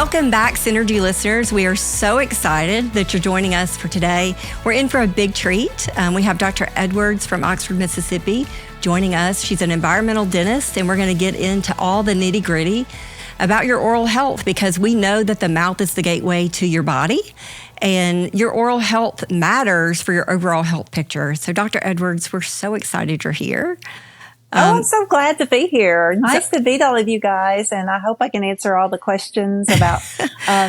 Welcome back, Synergee listeners. We are so excited that you're joining us for today. We're in for a big treat. We have Dr. Edwards from Oxford, Mississippi joining us. She's an environmental dentist, and we're going to get into all the nitty-gritty about your oral health, because we know that the mouth is the gateway to your body, and your oral health matters for your overall health picture. So, Dr. Edwards, we're so excited you're here. I'm so glad to be here. Nice to meet all of you guys, and I hope I can answer all the questions about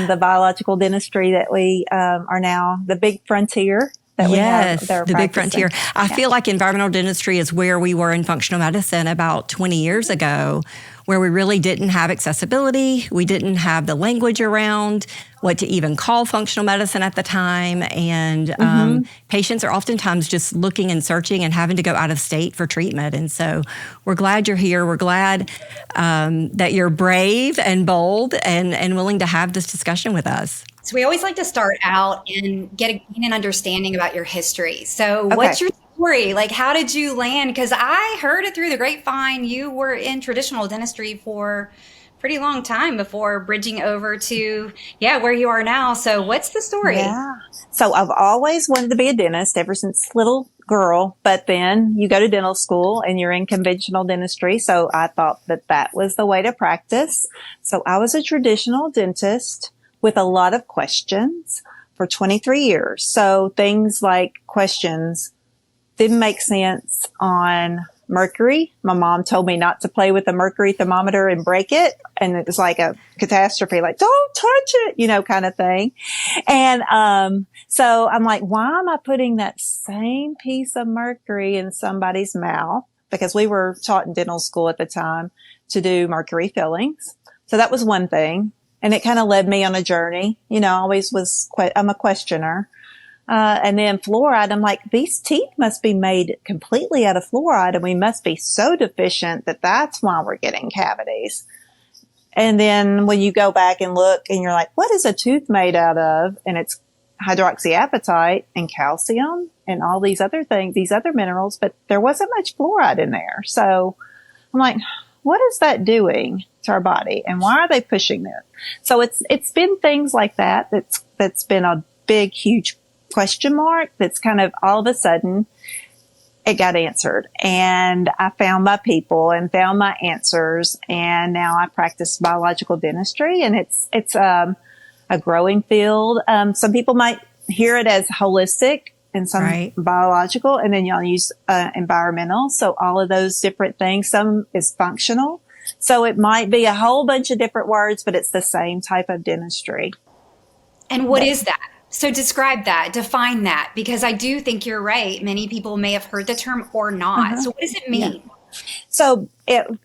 the biological dentistry that we are now, the big frontier that we have. Yes, the big frontier. I feel like environmental dentistry is where we were in functional medicine about 20 years ago, where we really didn't have accessibility. We didn't have the language around what to even call functional medicine at the time. And patients are oftentimes just looking and searching and having to go out of state for treatment. And so we're glad you're here. We're glad that you're brave and bold and willing to have this discussion with us. So we always like to start out and gain an understanding about your history. So what's your story? Like, how did you land? Because I heard it through the grapevine. You were in traditional dentistry for a pretty long time before bridging over to, where you are now. So what's the story? Yeah. So I've always wanted to be a dentist ever since little girl, but then you go to dental school and you're in conventional dentistry. So I thought that was the way to practice. So I was a traditional dentist with a lot of questions for 23 years. So things like questions didn't make sense on mercury. My mom told me not to play with the mercury thermometer and break it. And it was like a catastrophe, like, don't touch it, kind of thing. And, so I'm like, why am I putting that same piece of mercury in somebody's mouth? Because we were taught in dental school at the time to do mercury fillings. So that was one thing. And it kind of led me on a journey. I'm a questioner. And then fluoride, I'm like, these teeth must be made completely out of fluoride, and we must be so deficient that's why we're getting cavities. And then when you go back and look and you're like, what is a tooth made out of? And it's hydroxyapatite and calcium and all these other things, these other minerals, but there wasn't much fluoride in there. So I'm like, what is that doing to our body, and why are they pushing it? So it's been things like that's been a big, huge question mark. That's kind of all of a sudden it got answered, and I found my people and found my answers, and now I practice biological dentistry, and it's a growing field. Some people might hear it as holistic, and some biological, and then y'all use environmental. So all of those different things. Some is functional. So it might be a whole bunch of different words, but it's the same type of dentistry. And what is that? So describe that, define that, because I do think you're right. Many people may have heard the term or not. So what does it mean? Yeah. So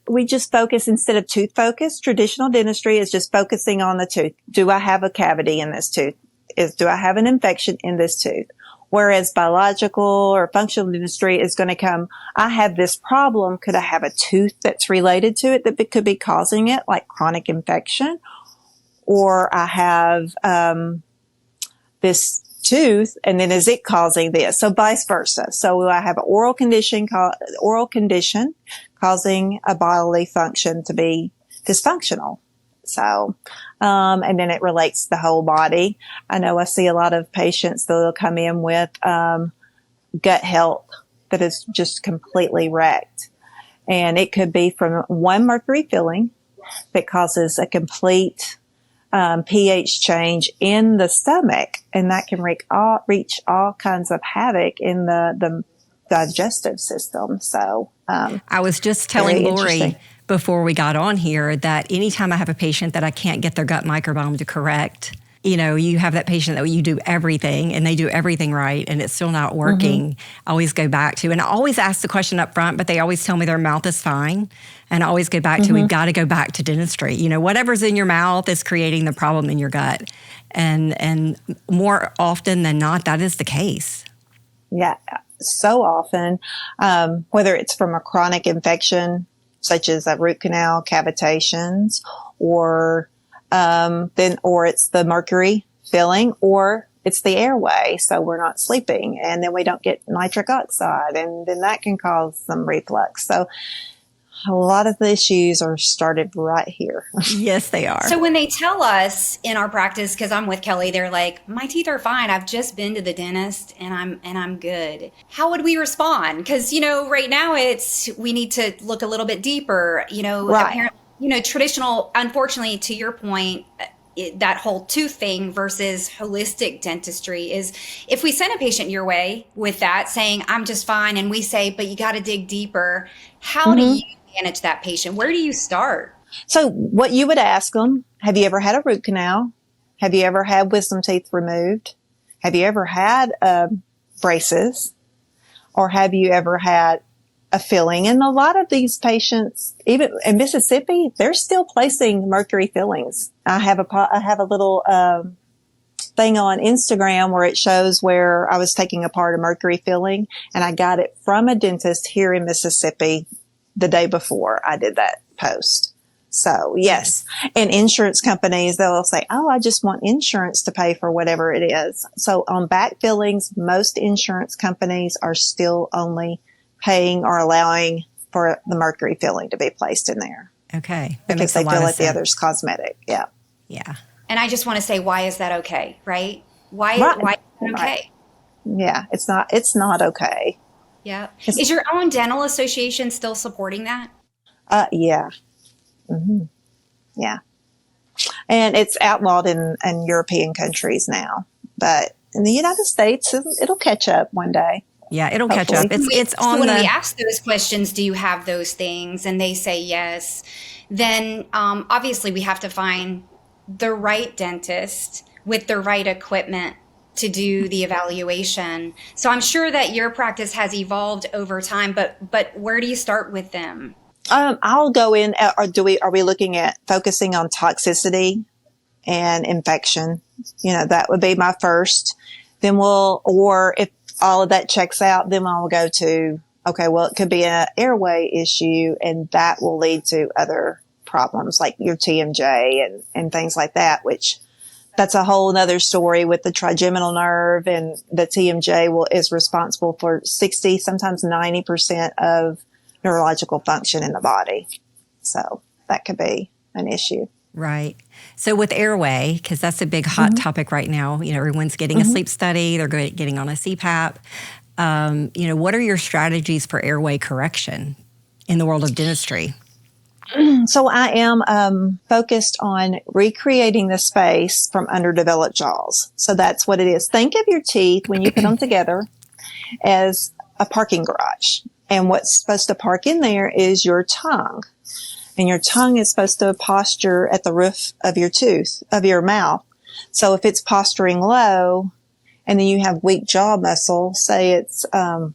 we just focus, instead of tooth focus, traditional dentistry is just focusing on the tooth. Do I have a cavity in this tooth? Do I have an infection in this tooth? Whereas biological or functional dentistry is going to come, I have this problem. Could I have a tooth that's related to it that could be causing it, like chronic infection? Or I have this tooth, and then is it causing this? So vice versa. So I have an oral condition causing a bodily function to be dysfunctional. So, and then it relates to the whole body. I know I see a lot of patients that'll come in with, gut health that is just completely wrecked. And it could be from one mercury filling that causes a complete, pH change in the stomach. And that can reach all kinds of havoc in the digestive system. So, I was just telling Lori before we got on here that anytime I have a patient that I can't get their gut microbiome to correct, you have that patient that you do everything and they do everything right and it's still not working. I always go back to, and I always ask the question up front, but they always tell me their mouth is fine. And I always go back to, we've got to go back to dentistry. Whatever's in your mouth is creating the problem in your gut. And more often than not, that is the case. Yeah, so often, whether it's from a chronic infection, such as a root canal, cavitations, or it's the mercury filling, or it's the airway. So we're not sleeping, and then we don't get nitric oxide, and then that can cause some reflux. So a lot of the issues are started right here. Yes, they are. So when they tell us in our practice, because I'm with Kelly, they're like, my teeth are fine. I've just been to the dentist and I'm good. How would we respond? Because, right now we need to look a little bit deeper, Right. apparently, traditional, unfortunately, to your point, that whole tooth thing versus holistic dentistry is if we send a patient your way with that saying, I'm just fine. And we say, but you got to dig deeper. How do you manage that patient? Where do you start? So what you would ask them, have you ever had a root canal? Have you ever had wisdom teeth removed? Have you ever had braces? Or have you ever had a filling? And a lot of these patients, even in Mississippi, they're still placing mercury fillings. I have a little thing on Instagram where it shows where I was taking apart a mercury filling, and I got it from a dentist here in Mississippi the day before I did that post. So yes. And insurance companies, they'll say, oh, I just want insurance to pay for whatever it is. So on back fillings, most insurance companies are still only paying or allowing for the mercury filling to be placed in there. Okay. That because they feel like the other's cosmetic. Yeah. Yeah. And I just want to say, why is that okay? Right? Why is that okay? Right. Yeah. It's not okay. Yeah. Is your own dental association still supporting that? Yeah. Mm-hmm. Yeah. And it's outlawed in European countries now, but in the United States, it'll catch up one day. Yeah, it'll catch up. It's on when we ask those questions, do you have those things? And they say yes. Then obviously we have to find the right dentist with the right equipment to do the evaluation. So I'm sure that your practice has evolved over time, but where do you start with them? I'll go in, are we looking at focusing on toxicity and infection? That would be my first. Then or if all of that checks out, then I'll go to, okay, well, it could be an airway issue, and that will lead to other problems like your TMJ and things like that, which that's a whole nother story with the trigeminal nerve, and the TMJ is responsible for 60, sometimes 90% of neurological function in the body. So that could be an issue. Right. So with airway, because that's a big hot topic right now, everyone's getting a sleep study, they're getting on a CPAP. What are your strategies for airway correction in the world of dentistry? So I am focused on recreating the space from underdeveloped jaws. So that's what it is. Think of your teeth when you put them together as a parking garage. And what's supposed to park in there is your tongue. And your tongue is supposed to posture at the roof of your mouth. So if it's posturing low and then you have weak jaw muscle, say it's kind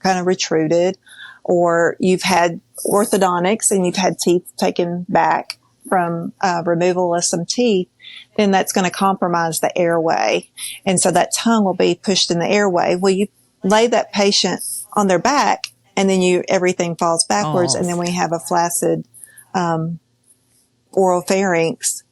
of retruded, or you've had orthodontics and you've had teeth taken back from removal of some teeth, then that's going to compromise the airway. And so that tongue will be pushed in the airway. Well, you lay that patient on their back and then everything falls backwards, and then we have a flaccid oropharynx,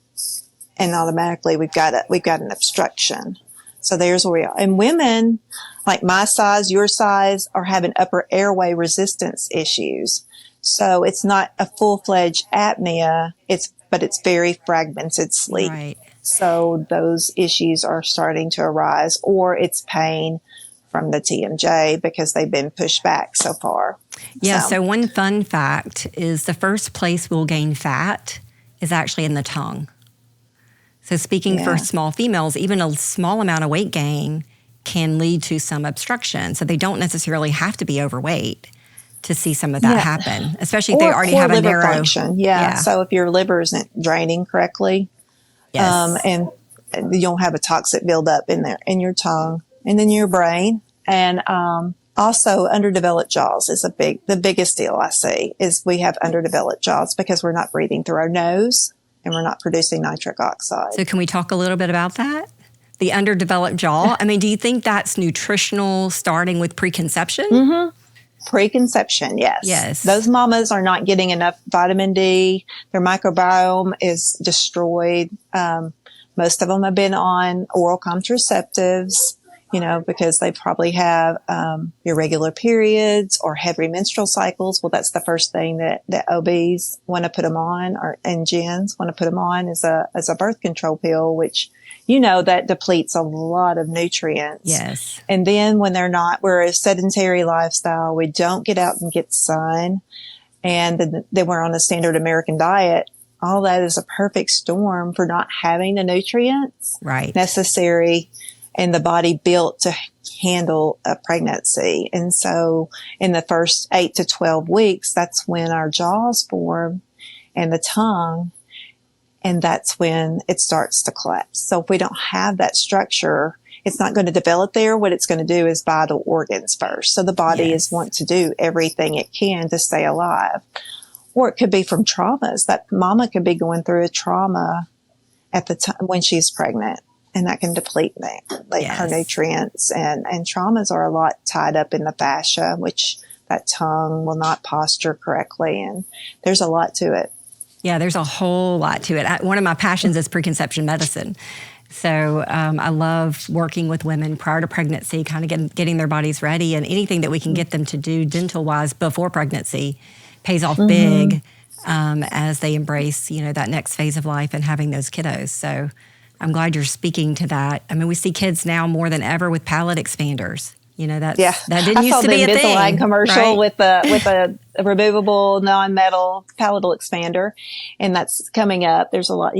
and automatically we've got an obstruction. So there's where we are. And women like my size, your size, are having upper airway resistance issues. So it's not a full-fledged apnea, but it's very fragmented sleep. Right. So those issues are starting to arise, or it's pain from the TMJ because they've been pushed back so far. Yeah, so one fun fact is the first place we'll gain fat is actually in the tongue. So speaking for small females, even a small amount of weight gain can lead to some obstruction. So they don't necessarily have to be overweight to see some of that happen, especially if they already have a liver narrow function. Yeah. So if your liver isn't draining correctly, and you don't have a toxic buildup in your tongue, and then your brain, and also underdeveloped jaws is the biggest deal I see is we have underdeveloped jaws because we're not breathing through our nose and we're not producing nitric oxide. So can we talk a little bit about that? The underdeveloped jaw? I mean, do you think that's nutritional starting with preconception? Mm-hmm. Preconception, yes. Yes. Those mamas are not getting enough vitamin D. Their microbiome is destroyed. Most of them have been on oral contraceptives. because they probably have irregular periods or heavy menstrual cycles. Well, that's the first thing that OBs want to put them on, and GYNs want to put them on is a birth control pill, which, that depletes a lot of nutrients. Yes. And then when we're a sedentary lifestyle, we don't get out and get sun, and then we're on a standard American diet. All that is a perfect storm for not having the nutrients necessary and the body built to handle a pregnancy. And so in the first 8 to 12 weeks, that's when our jaws form and the tongue, and that's when it starts to collapse. So if we don't have that structure, it's not going to develop there. What it's going to do is vital organs first. So the body is want to do everything it can to stay alive. Or it could be from traumas. That mama could be going through a trauma at the time when she's pregnant, and that can deplete her nutrients. And traumas are a lot tied up in the fascia, which that tongue will not posture correctly. And there's a lot to it. Yeah, there's a whole lot to it. One of my passions is preconception medicine. So I love working with women prior to pregnancy, kind of getting their bodies ready, and anything that we can get them to do dental-wise before pregnancy pays off big as they embrace, that next phase of life and having those kiddos. So I'm glad you're speaking to that. I mean, we see kids now more than ever with palate expanders. That didn't used to be a thing. I saw the Invisalign commercial with a removable non-metal palatal expander, and that's coming up. There's a lot,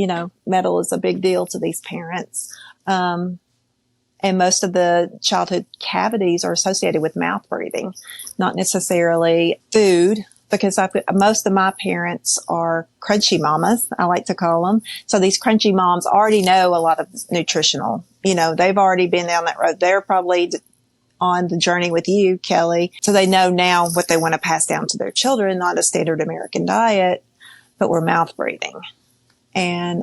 metal is a big deal to these parents. And most of the childhood cavities are associated with mouth breathing, not necessarily food, because most of my parents are crunchy mamas, I like to call them. So these crunchy moms already know a lot of nutritional, they've already been down that road. They're probably on the journey with you, Kelly. So they know now what they want to pass down to their children, not a standard American diet, but we're mouth breathing. And,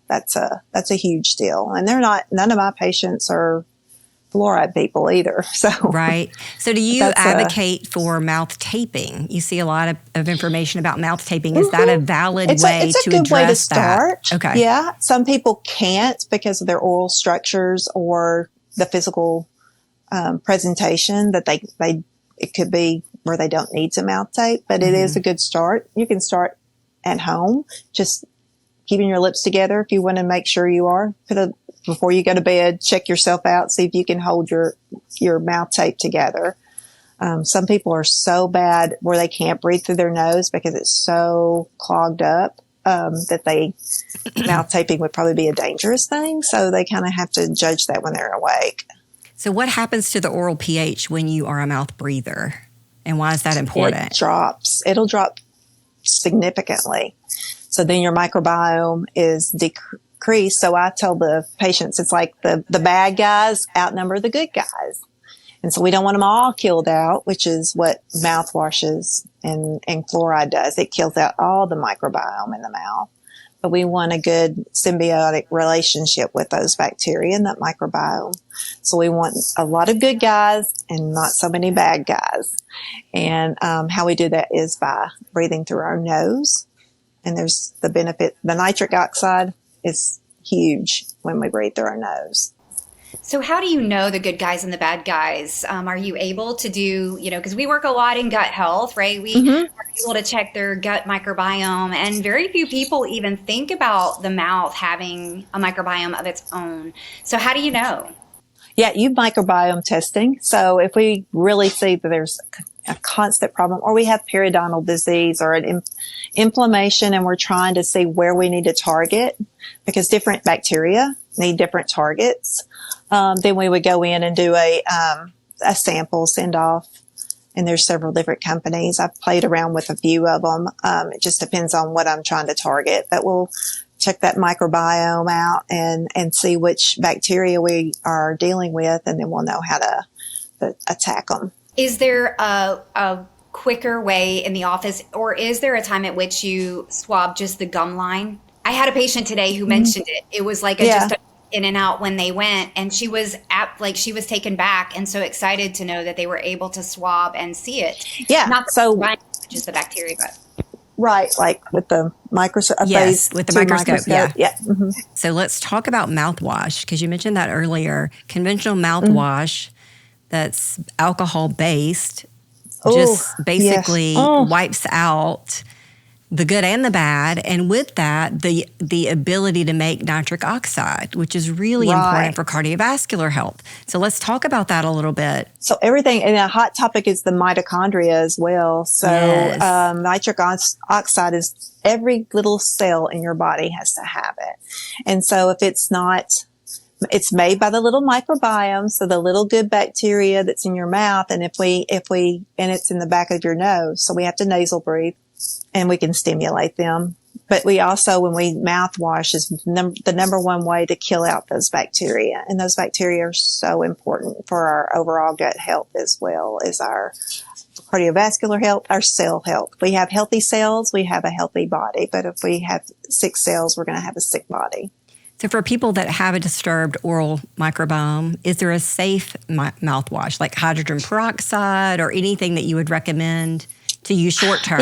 that's a huge deal. And none of my patients are fluoride people either. So right. So do you advocate for mouth taping? You see a lot of information about mouth taping. Is that a valid way to address that? It's a good way to start. Okay. Yeah. Some people can't because of their oral structures or the physical presentation that it could be where they don't need to mouth tape, but it is a good start. You can start at home, just keeping your lips together. If you want to make sure you are, before you go to bed, check yourself out, see if you can hold your mouth tape together. Some people are so bad where they can't breathe through their nose because it's so clogged up, that mouth taping would probably be a dangerous thing. So they kind of have to judge that when they're awake. So what happens to the oral pH when you are a mouth breather? And why is that important? It'll drop significantly. So then your microbiome is decreased. So I tell the patients, it's like the bad guys outnumber the good guys. And so we don't want them all killed out, which is what mouthwashes and fluoride does. It kills out all the microbiome in the mouth. But we want a good symbiotic relationship with those bacteria and that microbiome. So we want a lot of good guys and not so many bad guys. And how we do that is by breathing through our nose. And there's the benefit. The nitric oxide is huge when we breathe through our nose. So how do you know the good guys and the bad guys? Are you able to do, because we work a lot in gut health, right? We are able to check their gut microbiome, and very few people even think about the mouth having a microbiome of its own. So how do you know? Yeah, microbiome testing. So if we really see that there's a constant problem, or we have periodontal disease or an inflammation, and we're trying to see where we need to target, because different bacteria need different targets. Then we would go in and do a sample send off, and there's several different companies. I've played around with a few of them. It just depends on what I'm trying to target, but we'll check that microbiome out and see which bacteria we are dealing with, and then we'll know how to attack them. Is there a quicker way in the office, or is there a time at which you swab just the gum line? I had a patient today who mentioned it. It was like just a in and out when they went, and she was she was taken back and so excited to know that they were able to swab and see it. Yeah. Not so just the bacteria, but Right, like with the microscope. Yes, with the microscope, yeah. Mm-hmm. So let's talk about mouthwash, because you mentioned that earlier. Conventional mouthwash that's alcohol-based just basically wipes out the good and the bad, and with that, the ability to make nitric oxide, which is really important for cardiovascular health. So let's talk about that a little bit. So everything, and a hot topic is the mitochondria as well. So nitric oxide is every little cell in your body has to have it. And so if it's not, it's made by the little microbiome, so the little good bacteria that's in your mouth, and and it's in the back of your nose, so we have to nasal breathe. And we can stimulate them. But we also, when we mouthwash, is the number one way to kill out those bacteria. And those bacteria are so important for our overall gut health as well as our cardiovascular health, our cell health. We have healthy cells, we have a healthy body. But if we have sick cells, we're going to have a sick body. So for people that have a disturbed oral microbiome, is there a safe mouthwash, like hydrogen peroxide or anything that you would recommend to use short term?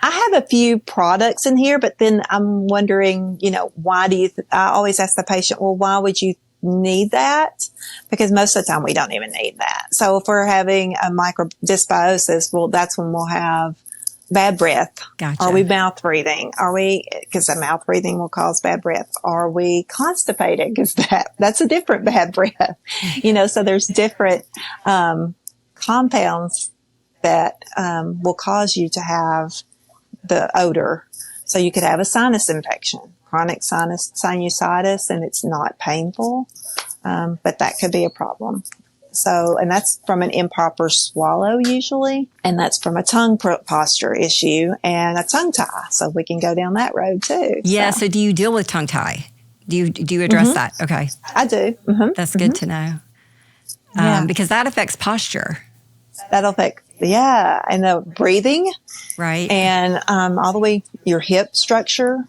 I have a few products in here, but then I'm wondering, why do you, I always ask the patient, well, why would you need that? Because most of the time we don't even need that. So if we're having a microdysbiosis, well, that's when we'll have bad breath. Gotcha. Are we mouth breathing? Because the mouth breathing will cause bad breath. Are we constipated? Because that's a different bad breath. So there's different, compounds that, will cause you to have the odor. So you could have a sinus infection, chronic sinusitis, and it's not painful. But that could be a problem. So, and that's from an improper swallow usually. And that's from a tongue posture issue and a tongue tie. So we can go down that road too. Yeah. So do you deal with tongue tie? Do you address that? Okay. I do. Mm-hmm. That's good to know. Because that affects posture. That'll affect, and the breathing. Right. And all the way your hip structure.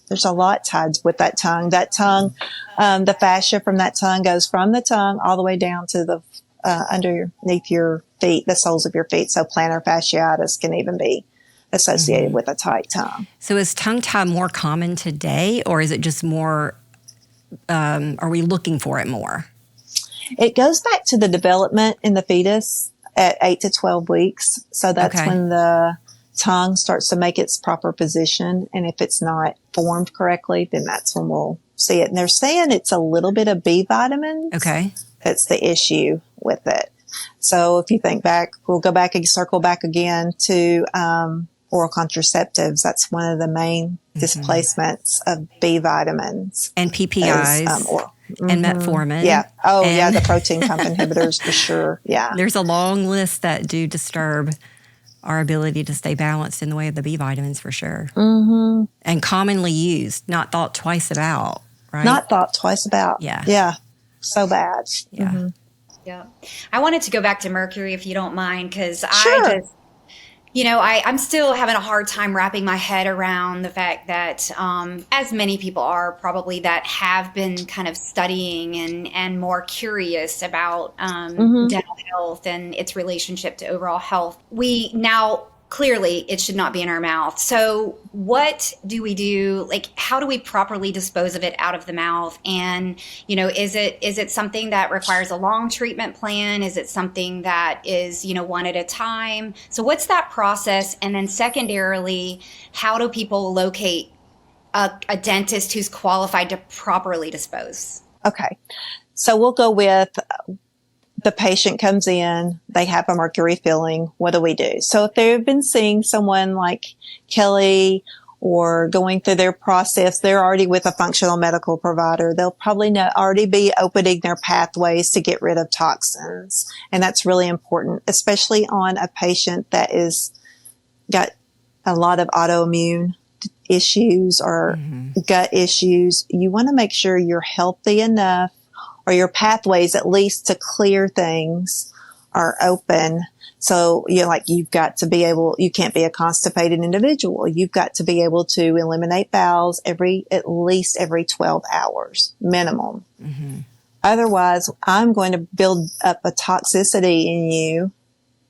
There's a lot tied with that tongue. That tongue, the fascia from that tongue goes from the tongue all the way down to the underneath your feet, the soles of your feet. So plantar fasciitis can even be associated with a tight tongue. So is tongue tie more common today, or is it just more, are we looking for it more? It goes back to the development in the fetus at 8 to 12 weeks. So that's when the tongue starts to make its proper position. And if it's not formed correctly, then that's when we'll see it. And they're saying it's a little bit of B vitamins. Okay. That's the issue with it. So if you think back, we'll go back and circle back again to oral contraceptives. That's one of the main displacements of B vitamins. And PPIs. And metformin. Yeah. Oh, the protein pump inhibitors for sure. Yeah. There's a long list that do disturb our ability to stay balanced in the way of the B vitamins for sure. Mm-hmm. And commonly used, not thought twice about, right? Not thought twice about. Yeah. Yeah. So bad. Yeah. Mm-hmm. Yeah. I wanted to go back to mercury if you don't mind, because Sure. I'm still having a hard time wrapping my head around the fact that, as many people are probably that have been kind of studying and more curious about dental health and its relationship to overall health, we now clearly it should not be in our mouth. So what do we do? Like, how do we properly dispose of it out of the mouth? And, is it something that requires a long treatment plan? Is it something that is, one at a time? So what's that process? And then secondarily, how do people locate a dentist who's qualified to properly dispose? Okay. So we'll go with the patient comes in, they have a mercury filling. What do we do? So if they've been seeing someone like Kelly or going through their process, they're already with a functional medical provider. They'll probably already be opening their pathways to get rid of toxins. And that's really important, especially on a patient that is got a lot of autoimmune issues or gut issues. You want to make sure you're healthy enough, or your pathways, at least to clear things, are open. So you've got to be able, you can't be a constipated individual. You've got to be able to eliminate bowels at least every 12 hours minimum. Mm-hmm. Otherwise, I'm going to build up a toxicity in you,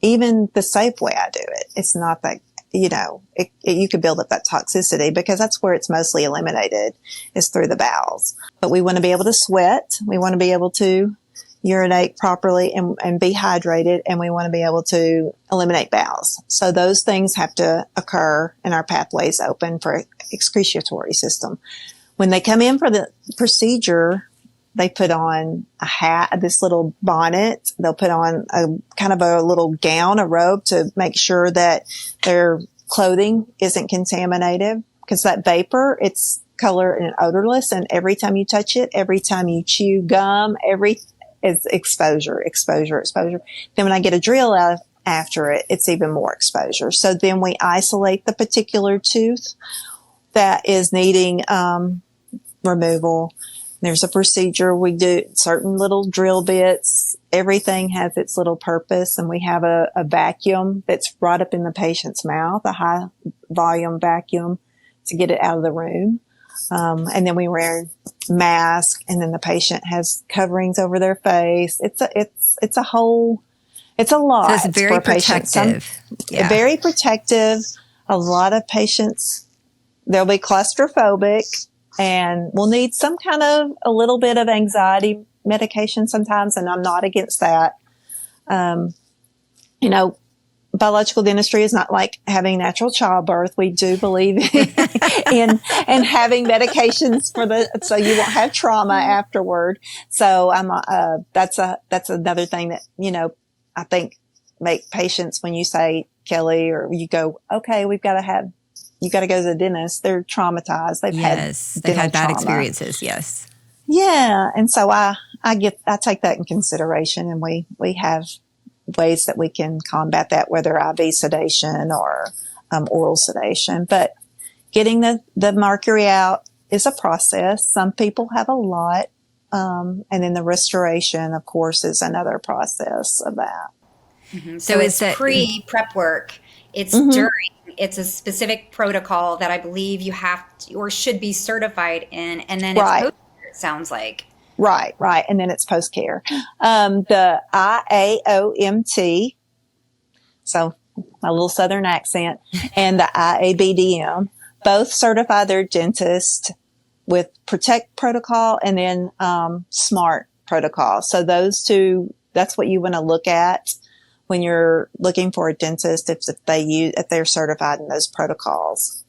even the safe way I do it. It's not that you could build up that toxicity, because that's where it's mostly eliminated, is through the bowels. But we want to be able to sweat. We want to be able to urinate properly and be hydrated, and we want to be able to eliminate bowels. So those things have to occur, and our pathways open for excretory system. When they come in for the procedure, they put on a hat, this little bonnet. They'll put on a kind of a little gown, a robe, to make sure that their clothing isn't contaminated, because that vapor, it's color and odorless. And every time you touch it, every time you chew gum, it's exposure. Then when I get a drill out after it, it's even more exposure. So then we isolate the particular tooth that is needing removal. There's a procedure. We do certain little drill bits. Everything has its little purpose. And we have a vacuum that's right up in the patient's mouth, a high volume vacuum to get it out of the room. And then we wear mask, and then the patient has coverings over their face. It's a lot. So it's very protective. Very protective. A lot of patients, they'll be claustrophobic, and will need some kind of a little bit of anxiety medication sometimes. And I'm not against that. Biological dentistry is not like having natural childbirth. We do believe in having medications so you won't have trauma afterward. So that's another thing that, I think make patients, when you say, Kelly, or you go, okay, you got to go to the dentist. They're traumatized. They've had bad experiences. Yes. Yeah. And so I take that in consideration, and we have ways that we can combat that, whether IV sedation or oral sedation. But getting the mercury out is a process. Some people have a lot. And then the restoration, of course, is another process of that. Mm-hmm. So it's pre-prep work. It's during. It's a specific protocol that I believe you have to, or should be certified in. And then it's post-care, it sounds like. Right. And then it's post-care. The IAOMT, so my little Southern accent, and the IABDM, both certify their dentist with Protect protocol and then SMART protocol. So those two, that's what you want to look at when you're looking for a dentist, if they're certified in those protocols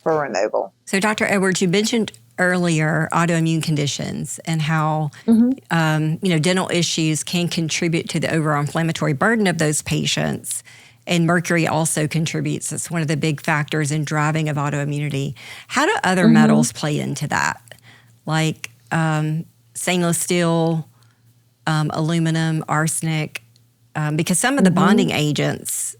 for removal. So Dr. Edwards, you mentioned earlier autoimmune conditions and how dental issues can contribute to the overall inflammatory burden of those patients, and mercury also contributes. It's one of the big factors in driving of autoimmunity. How do other metals play into that, like stainless steel, aluminum, arsenic, because some of the bonding agents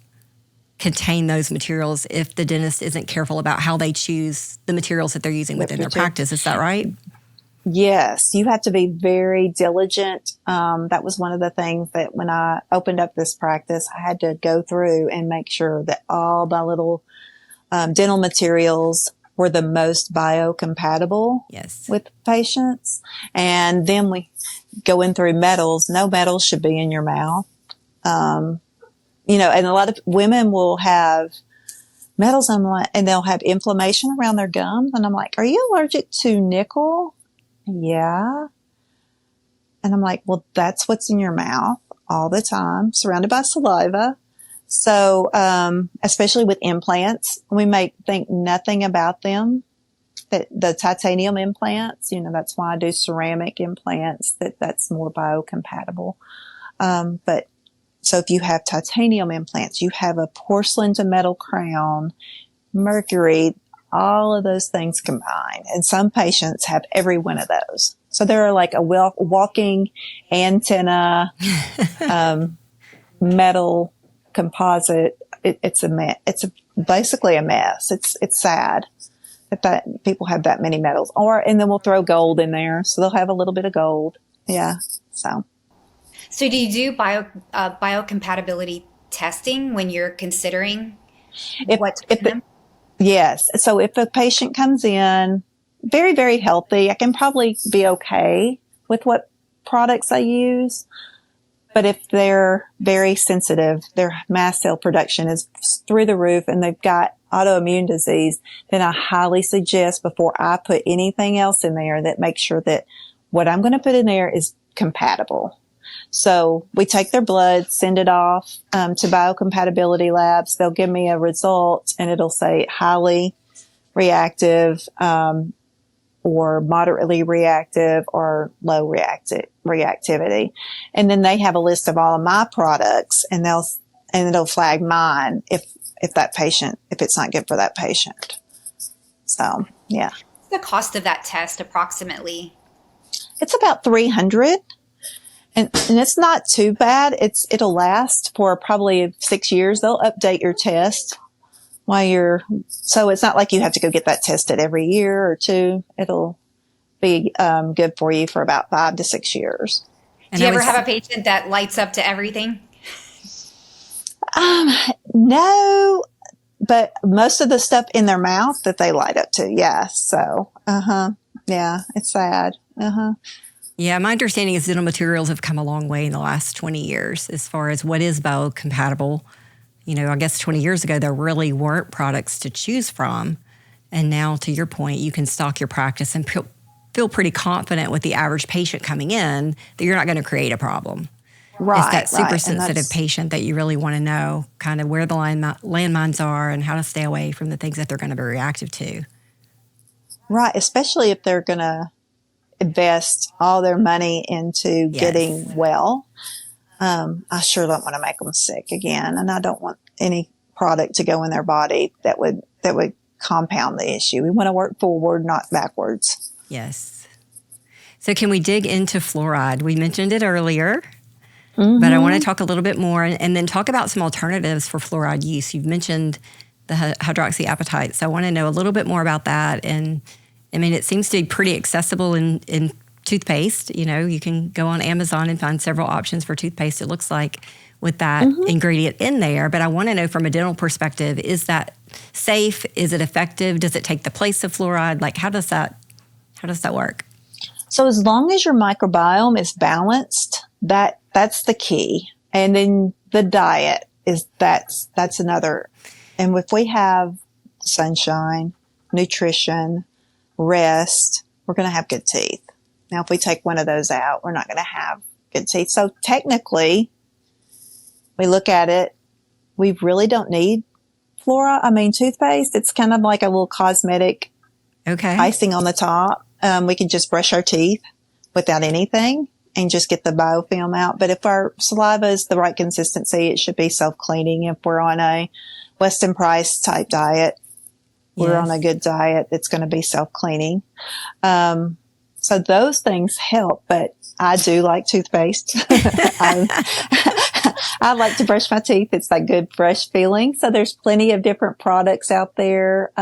contain those materials if the dentist isn't careful about how they choose the materials that they're using within their practice. Is that right? Yes, you have to be very diligent. That was one of the things that when I opened up this practice, I had to go through and make sure that all my little dental materials were the most biocompatible with patients. And then we go in through metals. No metals should be in your mouth. And a lot of women will have metals and they'll have inflammation around their gums. And I'm like, are you allergic to nickel? Yeah. And I'm like, well, that's what's in your mouth all the time, surrounded by saliva. So, especially with implants, we may think nothing about them. That the titanium implants, that's why I do ceramic implants, that's more biocompatible. But so if you have titanium implants, you have a porcelain to metal crown, mercury, all of those things combined. And some patients have every one of those. So they're like a walking antenna, metal composite. It's basically a mess. It's sad that people have that many metals. And then we'll throw gold in there. So they'll have a little bit of gold. Yeah. So do you do biocompatibility testing when you're considering what's in them? Yes. So if a patient comes in very, very healthy, I can probably be okay with what products I use. But if they're very sensitive, their mast cell production is through the roof and they've got autoimmune disease, then I highly suggest before I put anything else in there that make sure that what I'm going to put in there is compatible. So we take their blood, send it off to biocompatibility labs. They'll give me a result and it'll say highly reactive, or moderately reactive or low reactivity. And then they have a list of all of my products and it'll flag mine if it's not good for that patient. So, yeah. What's the cost of that test approximately? It's about $300 and it's not too bad. It'll last for probably 6 years. They'll update your test so it's not like you have to go get that tested every year or two. It'll be good for you for about 5 to 6 years. Do you ever have a patient that lights up to everything? No, but most of the stuff in their mouth that they light up to, yes. So, yeah, it's sad. Yeah, my understanding is dental materials have come a long way in the last 20 years as far as what is biocompatible. You know, I guess 20 years ago, there really weren't products to choose from. And now, to your point, you can stock your practice and feel pretty confident with the average patient coming in that you're not going to create a problem. Right. It's that super sensitive patient that you really want to know kind of where the landmines are and how to stay away from the things that they're going to be reactive to. Right. Especially if they're going to invest all their money into getting well. I sure don't want to make them sick again. And I don't want any product to go in their body that would compound the issue. We want to work forward, not backwards. Yes. So can we dig into fluoride? We mentioned it earlier, but I want to talk a little bit more and then talk about some alternatives for fluoride use. You've mentioned the hydroxyapatite. So I want to know a little bit more about that. And I mean, it seems to be pretty accessible in toothpaste. You know, you can go on Amazon and find several options for toothpaste, it looks like, with that ingredient in there. But I want to know from a dental perspective, is that safe? Is it effective? Does it take the place of fluoride? Like, how does that work? So as long as your microbiome is balanced, that's the key. And then the diet that's another. And if we have sunshine, nutrition, rest, we're going to have good teeth. Now, if we take one of those out, we're not going to have good teeth. So technically, we look at it, we really don't need toothpaste. It's kind of like a little cosmetic icing on the top. We can just brush our teeth without anything and just get the biofilm out. But if our saliva is the right consistency, it should be self-cleaning. If we're on a Weston Price type diet, we're on a good diet, it's going to be self-cleaning. So those things help, but I do like toothpaste. I like to brush my teeth. It's that good fresh feeling. So there's plenty of different products out there.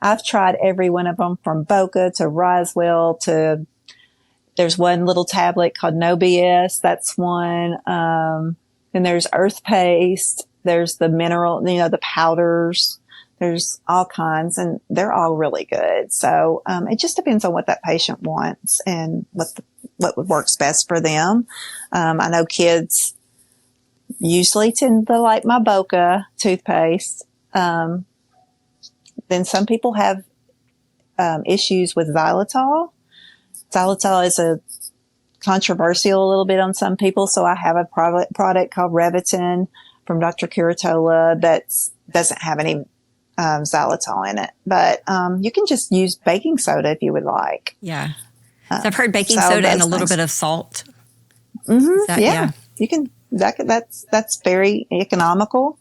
I've tried every one of them from Boca to Risewell to, there's one little tablet called No BS. That's one. Then there's Earth Paste. There's the mineral, the powders. There's all kinds and they're all really good. So, it just depends on what that patient wants and what works best for them. I know kids usually tend to like my Boca toothpaste. Then some people have, issues with xylitol. Xylitol is controversial a little bit on some people. So I have a product called Revitin from Dr. Curatola that doesn't have any xylitol in it, but you can just use baking soda if you would like. Yeah, so I've heard baking soda and a little bit of salt. Yeah, you can. That's very economical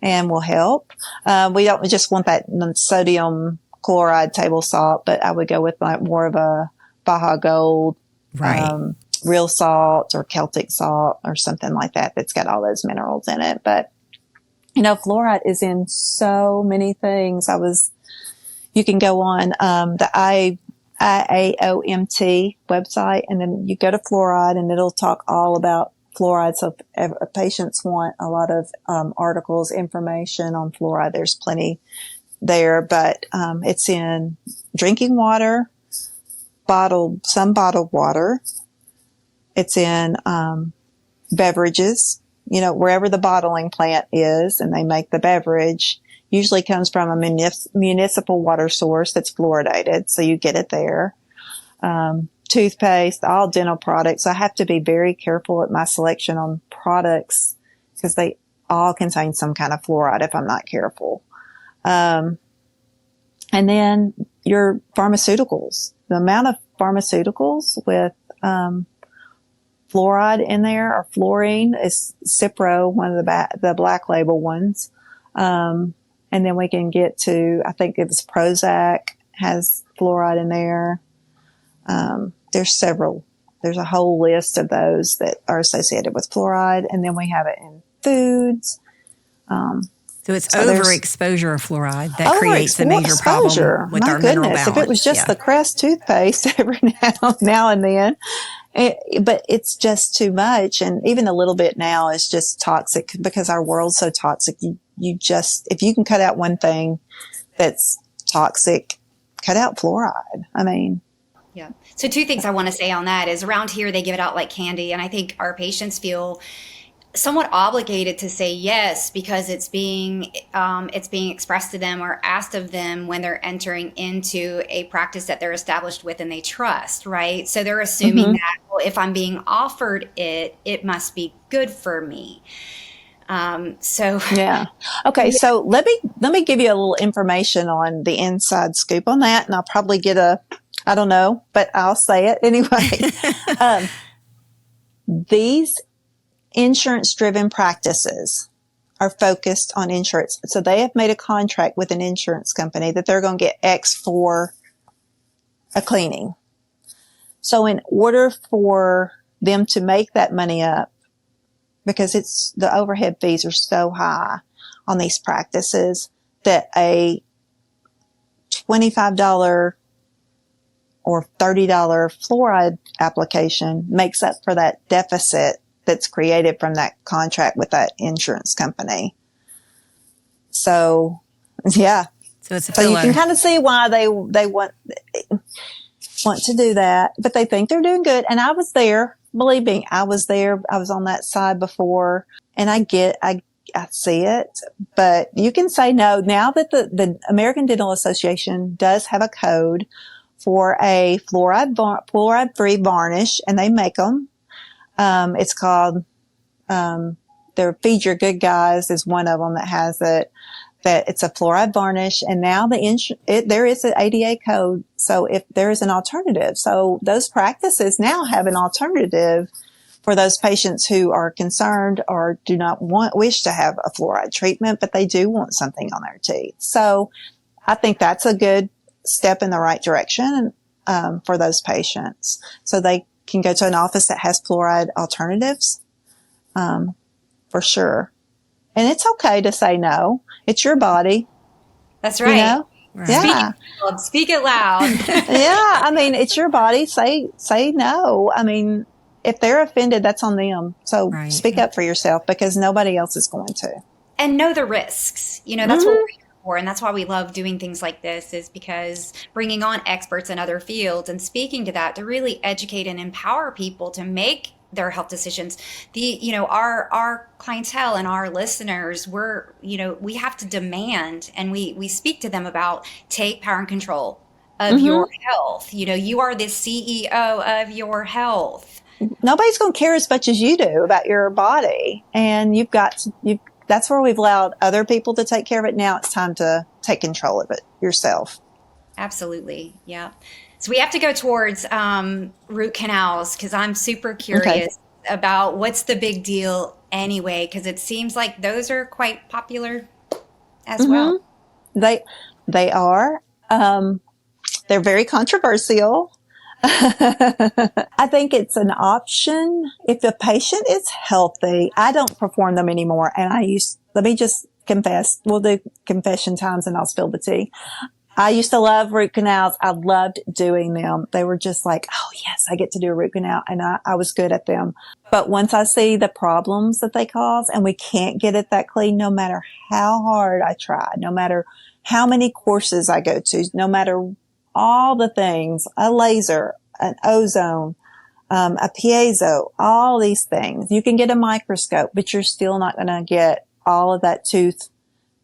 and will help. We don't just want that sodium chloride table salt, but I would go with like more of a Baja Gold, real salt or Celtic salt or something like that. That's got all those minerals in it, but. Fluoride is in so many things. You can go on, the IAOMT website and then you go to fluoride and it'll talk all about fluoride. So if patients want a lot of, articles, information on fluoride, there's plenty there, but, it's in drinking water, some bottled water. It's in, beverages, wherever the bottling plant is and they make the beverage, usually comes from a municipal water source that's fluoridated. So you get it there. Toothpaste, all dental products. I have to be very careful at my selection on products because they all contain some kind of fluoride if I'm not careful. And then your pharmaceuticals, the amount of pharmaceuticals with, fluoride in there or fluorine is Cipro, one of the black label ones. And then we can get to, I think it was Prozac has fluoride in there. There's several. There's a whole list of those that are associated with fluoride. And then we have it in foods. So it's overexposure of fluoride that creates a major problem with our mineral balance. If it was just the Crest toothpaste every now and then, but it's just too much. And even a little bit now is just toxic because our world's so toxic. If you can cut out one thing that's toxic, cut out fluoride. I mean, yeah. So two things I want to say on that is around here, they give it out like candy. And I think our patients feel somewhat obligated to say yes because it's being expressed to them or asked of them when they're entering into a practice that they're established with and they trust, right? So they're assuming that, well, if I'm being offered it must be good for me. Yeah. Okay. So let me give you a little information on the inside scoop on that, and I'll probably get I don't know, but I'll say it anyway. These insurance-driven practices are focused on insurance. So they have made a contract with an insurance company that they're going to get X for a cleaning. So in order for them to make that money up, because the overhead fees are so high on these practices that a $25 or $30 fluoride application makes up for that deficit that's created from that contract with that insurance company. So, yeah. So it's a filler. So you can kind of see why they want to do that, but they think they're doing good. And I was there, believe me, I was there. I was on that side before, and I see it, but you can say no. Now that the American Dental Association does have a code for a fluoride-free varnish, and they make them. It's called, their Feed Your Good Guys is one of them that has it, that it's a fluoride varnish. And now there is an ADA code. So if there is an alternative, so those practices now have an alternative for those patients who are concerned or do not wish to have a fluoride treatment, but they do want something on their teeth. So I think that's a good step in the right direction, for those patients. So they can go to an office that has fluoride alternatives, for sure. And it's okay to say no. It's your body. That's right. Right. Yeah. Speak it loud. Yeah. I mean, it's your body. Say no. I mean, if they're offended, that's on them. So speak up for yourself because nobody else is going to. And know the risks. That's what we're here for. And that's why we love doing things like this, is because bringing on experts in other fields and speaking to that to really educate and empower people to make their health decisions. Our clientele and our listeners, we have to demand, and we speak to them about take power and control of your health. You are the CEO of your health. Nobody's going to care as much as you do about your body. And that's where we've allowed other people to take care of it. Now it's time to take control of it yourself. Absolutely. Yeah. So we have to go towards root canals, because I'm super curious about what's the big deal anyway, because it seems like those are quite popular as well. They are. They're very controversial. I think it's an option if the patient is healthy. I don't perform them anymore. And let me just confess, we'll do confession times and I'll spill the tea. I used to love root canals. I loved doing them. They were just like, oh yes, I get to do a root canal, and I was good at them. But once I see the problems that they cause and we can't get it that clean, no matter how hard I try, no matter how many courses I go to, no matter all the things, a laser, an ozone, a piezo, all these things. You can get a microscope, but you're still not going to get all of that tooth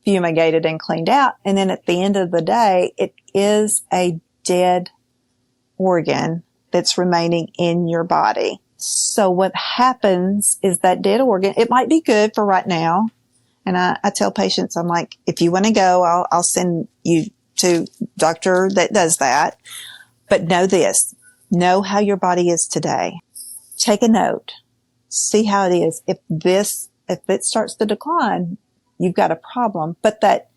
fumigated and cleaned out. And then at the end of the day, it is a dead organ that's remaining in your body. So what happens is that dead organ, it might be good for right now. And I tell patients, I'm like, if you want to go, I'll send you to a doctor that does that. But know this, know how your body is today. Take a note. See how it is. If it starts to decline, you've got a problem. But that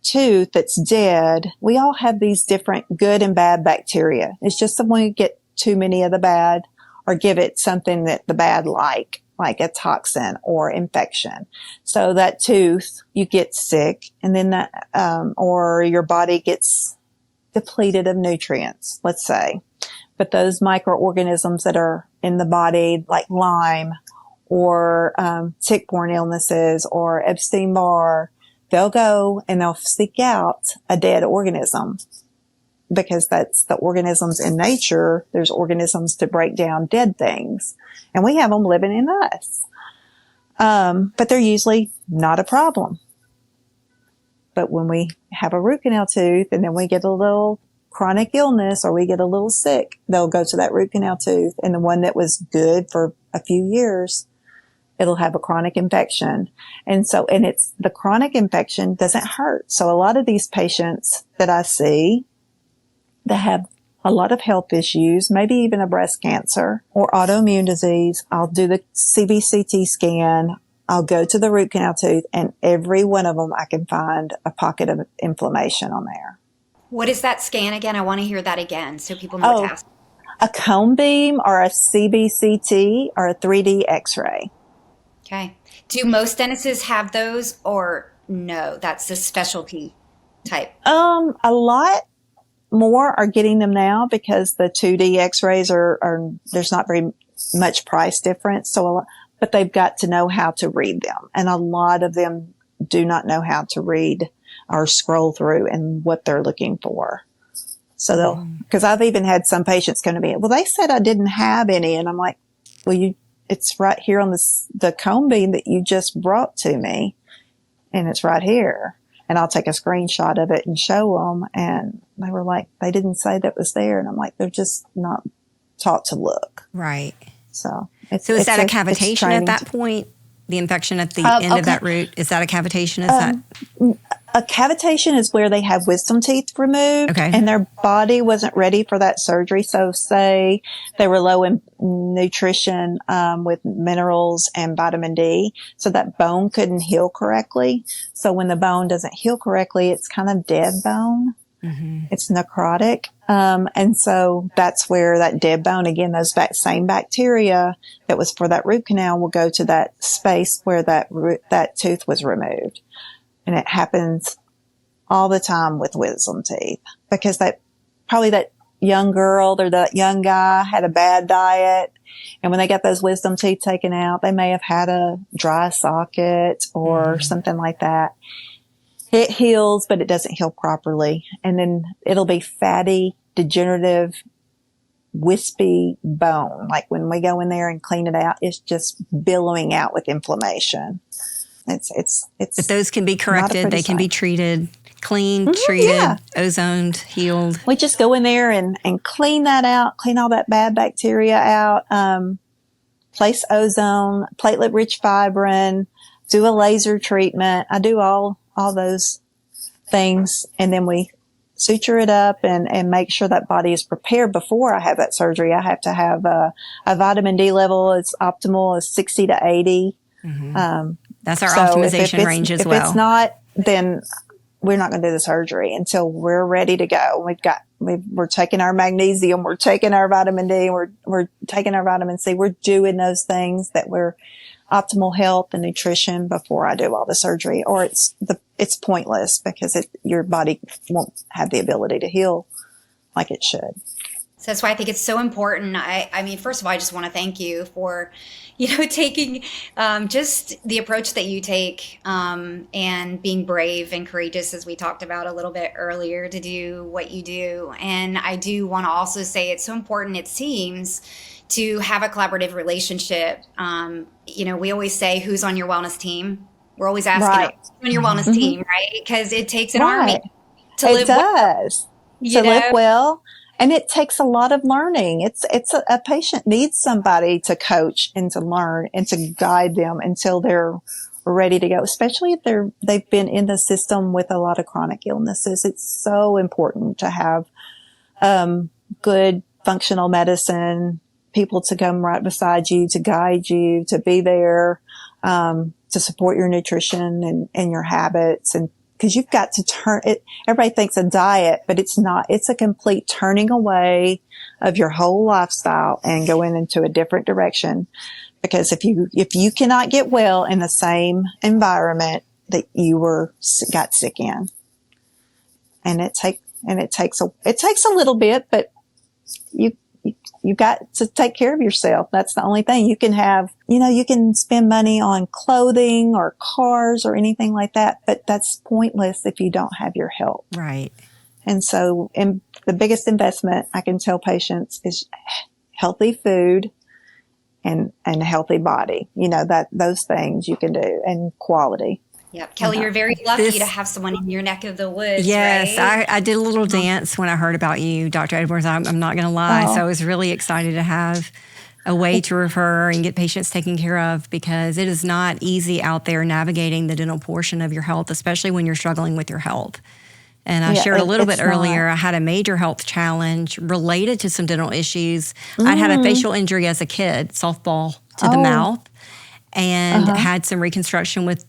tooth that's dead, we all have these different good and bad bacteria. It's just that when you get too many of the bad or give it something that the bad like a toxin or infection. So that tooth, you get sick and then that, or your body gets depleted of nutrients, let's say. But those microorganisms that are in the body, like Lyme or tick-borne illnesses or Epstein-Barr, they'll go and they'll seek out a dead organism because that's the organisms in nature. There's organisms to break down dead things, and we have them living in us. But they're usually not a problem. But when we have a root canal tooth and then we get a little chronic illness or we get a little sick, they'll go to that root canal tooth, and the one that was good for a few years, it'll have a chronic infection. And it's the chronic infection doesn't hurt. So a lot of these patients that I see that have a lot of health issues, maybe even a breast cancer or autoimmune disease, I'll do the CBCT scan. I'll go to the root canal tooth, and every one of them I can find a pocket of inflammation on there. What is that scan again? I want to hear that again so people know what to ask. A cone beam or a CBCT or a 3D x-ray. Okay. Do most dentists have those or no? That's the specialty type. A lot more are getting them now because the 2D x-rays are there's not very much price difference. But they've got to know how to read them. And a lot of them do not know how to read or scroll through and what they're looking for. So because I've even had some patients come to me, well, they said I didn't have any. And I'm like, well, it's right here on the cone beam that you just brought to me. And it's right here. And I'll take a screenshot of it and show them. And they were like, they didn't say that was there. And I'm like, they're just not taught to look. Right. So is that a cavitation at that point? The infection at the end of that root? Is that a cavitation? A cavitation is where they have wisdom teeth removed and their body wasn't ready for that surgery. So say they were low in nutrition with minerals and vitamin D. So that bone couldn't heal correctly. So when the bone doesn't heal correctly, it's kind of dead bone. Mm-hmm. It's necrotic. And so that's where that dead bone, again, those same bacteria that was for that root canal will go to that space where that tooth was removed. And it happens all the time with wisdom teeth because that young girl or that young guy had a bad diet. And when they got those wisdom teeth taken out, they may have had a dry socket or something like that. It heals, but it doesn't heal properly. And then it'll be fatty, degenerative, wispy bone. Like when we go in there and clean it out, it's just billowing out with inflammation. It's but those can be corrected. They can be treated, cleaned, treated, ozoned, healed. We just go in there and clean that out, clean all that bad bacteria out, place ozone, platelet-rich fibrin, do a laser treatment. I do all those things, and then we suture it up and make sure that body is prepared before I have that surgery. I have to have a vitamin D level. It's optimal is 60 to 80. Mm-hmm. That's our optimization range as well. If it's not, then we're not going to do the surgery until we're ready to go. We're taking our magnesium, we're taking our vitamin D, we're taking our vitamin C. We're doing those things that we're optimal health and nutrition before I do all the surgery, or it's pointless because your body won't have the ability to heal like it should. So that's why I think it's so important. I mean, first of all, I just want to thank you for, taking just the approach that you take and being brave and courageous, as we talked about a little bit earlier, to do what you do. And I do want to also say it's so important, it seems, to have a collaborative relationship. We always say, who's on your wellness team? We're always asking who's on your wellness team, right? Because it takes an army to live well. To live well. And it takes a lot of learning. It's a patient needs somebody to coach and to learn and to guide them until they're ready to go, especially if they've been in the system with a lot of chronic illnesses. It's so important to have good functional medicine, people to come right beside you, to guide you, to be there, to support your nutrition and your habits. And because you've got to turn it, everybody thinks a diet, but it's not. It's a complete turning away of your whole lifestyle and going into a different direction. Because if you cannot get well in the same environment that you got sick in, and it takes a little bit, but you got to take care of yourself. That's the only thing you can have. You can spend money on clothing or cars or anything like that, but that's pointless if you don't have your health. Right. And so, the biggest investment I can tell patients is healthy food and a healthy body. Those things you can do, and quality. Yep. Kelly, you're very lucky to have someone in your neck of the woods. Yes, right? I did a little dance when I heard about you, Dr. Edwards. I'm not going to lie. So I was really excited to have a way to refer and get patients taken care of, because it is not easy out there navigating the dental portion of your health, especially when you're struggling with your health. And I shared a little bit earlier, I had a major health challenge related to some dental issues. I'd had a facial injury as a kid, softball to the mouth, and had some reconstruction with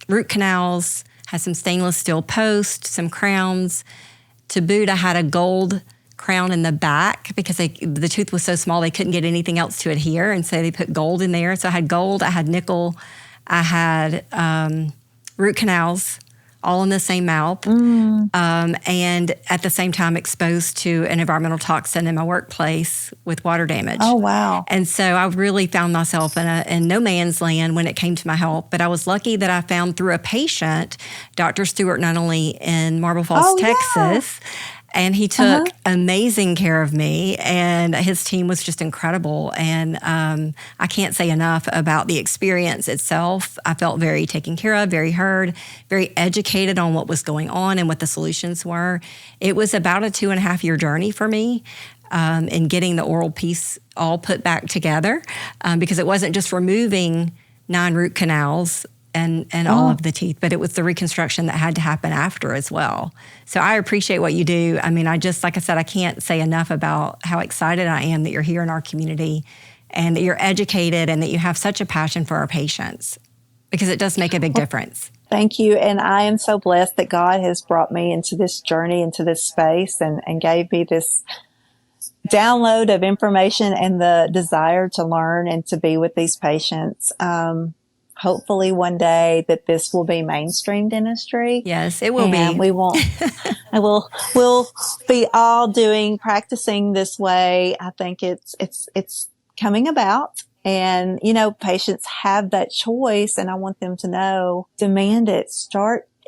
root canals, had some stainless steel posts, some crowns. To boot, I had a gold crown in the back because the tooth was so small they couldn't get anything else to adhere, and so they put gold in there. So I had gold, I had nickel, I had root canals, all in the same mouth, and at the same time exposed to an environmental toxin in my workplace with water damage. Oh, wow. And so I really found myself in no man's land when it came to my health. But I was lucky that I found through a patient, Dr. Stewart, not only in Marble Falls, Texas, and he took amazing care of me, and his team was just incredible. And I can't say enough about the experience itself. I felt very taken care of, very heard, very educated on what was going on and what the solutions were. It was about a 2.5-year journey for me in getting the oral piece all put back together, because it wasn't just removing 9 root canals and all of the teeth, but it was the reconstruction that had to happen after as well. So I appreciate what you do. I mean, like I said, I can't say enough about how excited I am that you're here in our community and that you're educated and that you have such a passion for our patients, because it does make a big difference. Thank you. And I am so blessed that God has brought me into this journey, into this space, and gave me this download of information and the desire to learn and to be with these patients. Hopefully one day that this will be mainstream dentistry. Yes, it will be. We won't, we'll be all practicing this way. I think it's coming about, and, patients have that choice, and I want them to know, demand it,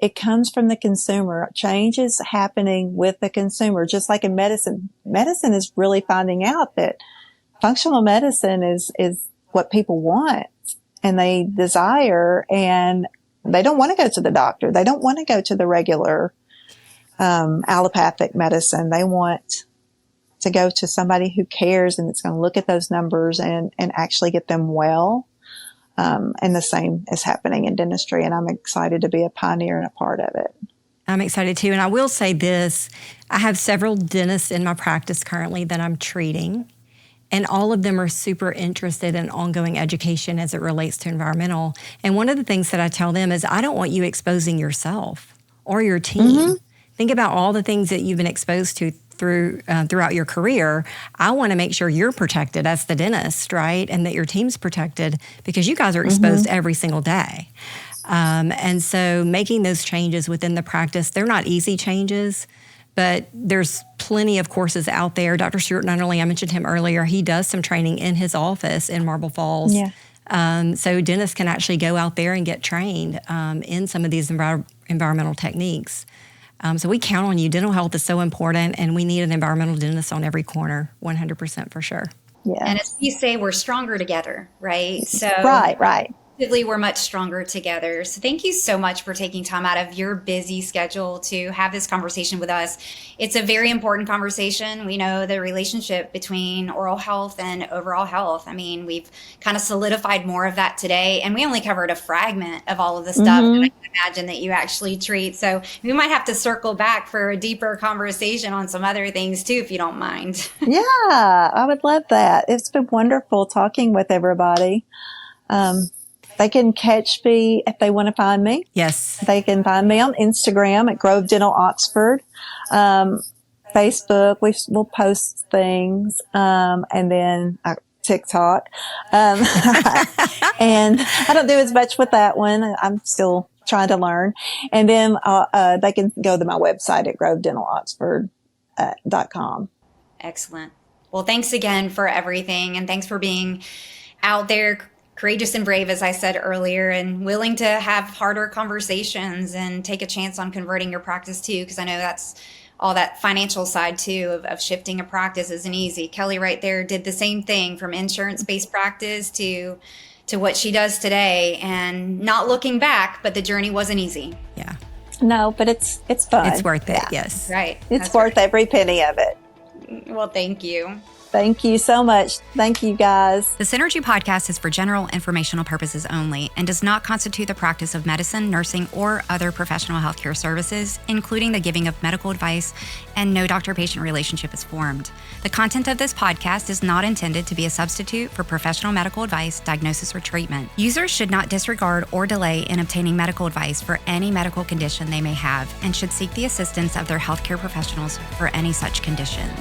it comes from the consumer. Change is happening with the consumer, just like in medicine. Medicine is really finding out that functional medicine is what people want and they desire, and they don't want to go to the doctor. They don't want to go to the regular allopathic medicine. They want to go to somebody who cares and it's going to look at those numbers and actually get them well. And the same is happening in dentistry, and I'm excited to be a pioneer and a part of it. I'm excited too. And I will say this, I have several dentists in my practice currently that I'm treating, and all of them are super interested in ongoing education as it relates to environmental. And one of the things that I tell them is, I don't want you exposing yourself or your team. Mm-hmm. Think about all the things that you've been exposed to throughout your career. I want to make sure you're protected as the dentist, right? And that your team's protected, because you guys are exposed every single day. And so making those changes within the practice, they're not easy changes, but there's plenty of courses out there. Dr. Stuart Nunnerly, I mentioned him earlier, he does some training in his office in Marble Falls. Yeah. So dentists can actually go out there and get trained in some of these environmental techniques. So we count on you. Dental health is so important, and we need an environmental dentist on every corner, 100% for sure. Yeah. And as we say, we're stronger together, right? So Right. We're much stronger together. So thank you so much for taking time out of your busy schedule to have this conversation with us. It's a very important conversation. We know the relationship between oral health and overall health. I mean, we've kind of solidified more of that today, and we only covered a fragment of all of the stuff that I can imagine that you actually treat. So we might have to circle back for a deeper conversation on some other things too, if you don't mind. Yeah, I would love that. It's been wonderful talking with everybody. They can catch me if they want to find me. Yes. They can find me on Instagram at Grove Dental Oxford. Facebook, we'll post things. And then TikTok. And I don't do as much with that one. I'm still trying to learn. And then, they can go to my website at grovedental.oxford.com. Excellent. Well, thanks again for everything. And thanks for being out there, courageous and brave, as I said earlier, and willing to have harder conversations and take a chance on converting your practice too, because I know that's all that financial side too of shifting a practice isn't easy. Kelly right there did the same thing, from insurance-based practice to what she does today, and not looking back, but the journey wasn't easy. Yeah. No, but it's fun. It's worth it. Yeah. Yes. Right. It's worth every penny of it. Well, thank you. Thank you so much. Thank you, guys. The Synergee podcast is for general informational purposes only and does not constitute the practice of medicine, nursing, or other professional healthcare services, including the giving of medical advice, and no doctor-patient relationship is formed. The content of this podcast is not intended to be a substitute for professional medical advice, diagnosis, or treatment. Users should not disregard or delay in obtaining medical advice for any medical condition they may have, and should seek the assistance of their healthcare professionals for any such conditions.